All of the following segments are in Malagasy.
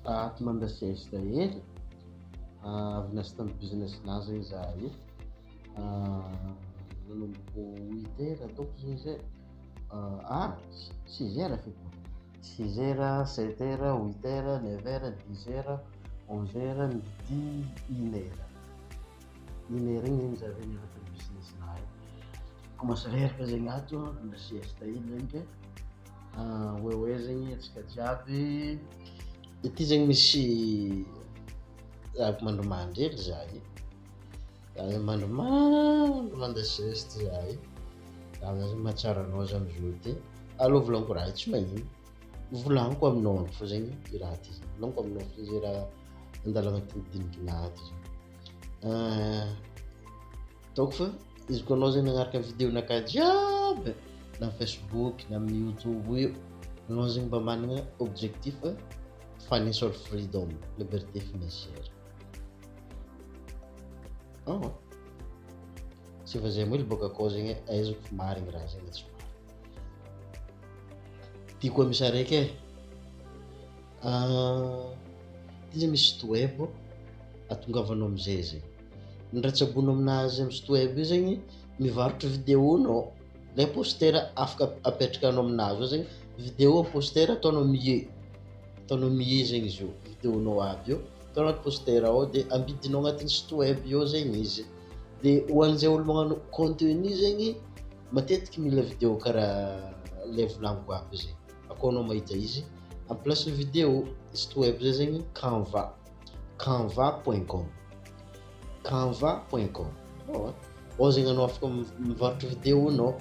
Ato mandasiesta hely avy nasy business-nahy zegny za io nanomboka 8 heures ataoko zegny zay 6 heures feky 6 heures 7 heures 8 heures 9 heures 10 heures 11 heures midi 1 heure igny zegny za zegny agnatin'ny business-nahy commence reraka zegny ato na siesta hely zegny ke hoe zegny antsika jiaby ity zegny misy mandrimandry hely za io mandrimandry manda siesta za io za zegny mahatsara anao za am'zao ty alô volagniko raha tsy magnino volagniko aminao fo zegny i raha ty zegny volagniko aminao fo zay raha andalo agnatin'ny dinidinahy ty zegny ataoko fa izy koa anao zegny nagnaraka vidéo-naka jiaby na Facebook na amin'ny YouTube io anao zegny mba managna objectif financial freedom, liberté financière. Tsy fa zay moa boka akao zegny ahaizako fa marigny raha zegny tsy marigny. Ty koa misy araiky ty zegny misy site web atongavanao am'zay zegny. Ny raha tsaboinao aminazy amy site web io zegny mivarotra vidéonao lay postera afaka apetrakanao aminazy ao zegny vidéo postera ataonao mié zegny izy io vidéonao aby io ataonao anaty postera ao de ambidinao agnatin'ny site web io zegny izy de ho an'izay olo magnano contenu zegny matetiky mila vidéo karaha le volagniko aby zegny akao anao mahita izy en place ny vidéo site web zay zegny canva.com ao zegny anao afaka mivarotra vidéonao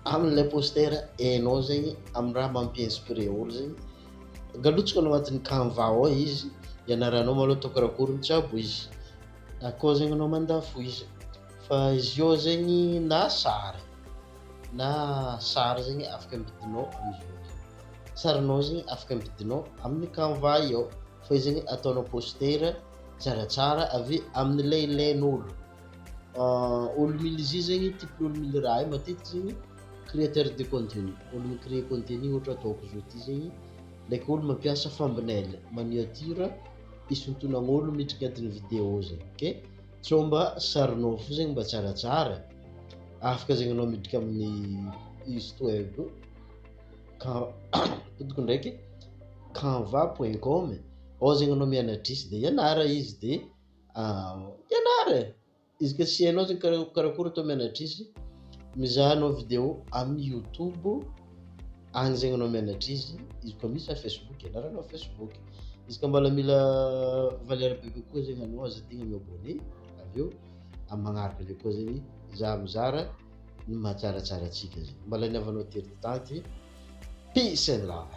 amin'ilay postera hainao zegny amin'ny raha mampi-inspiré olo zegny galotsaka anao agnatin'ny Canva ao izy ianaranao malôha atao karakory jiaby izy akao zegny anao mandafo izy fa izy io zegny na sary zegny afaka ambidinao amizio sarinao zegny afaka ambidinao amin'ny Canva io fa izy zegny ataonao postera tsaratsara avy amin'ilay ilain'olo olo mily izy zegny type olo mily raha io matetiky zegny créateur de contenu olo micréer contenu ohatra ataoko zao ty zegny ndraiky olo mampiasa thumbnail miniature isontonagn'olo miditra agnatin'ny vidéo zegny ke tsô mba sarinao fo zegny mba tsaratsara afaka zegny anao miditra amin'ny site web todiko ndraiky canva.com ao zegny anao mianatra izy de ianara izy de ianara izy ka sy hainao zegny karakory atao mianatra izy mizaha anao vidéo amin'ny YouTube agny zegny anao mianatra izy koa misy Facebook ianaranao Facebook izy ka mbala mila valeur bebe koa zegny anao azadigna mi-abonné avy eo amin'ny magnaraka ndraiky koa zegny za mizara ny mahatsaratsara antsika zegny mbala niavanao tery tanty peace and love.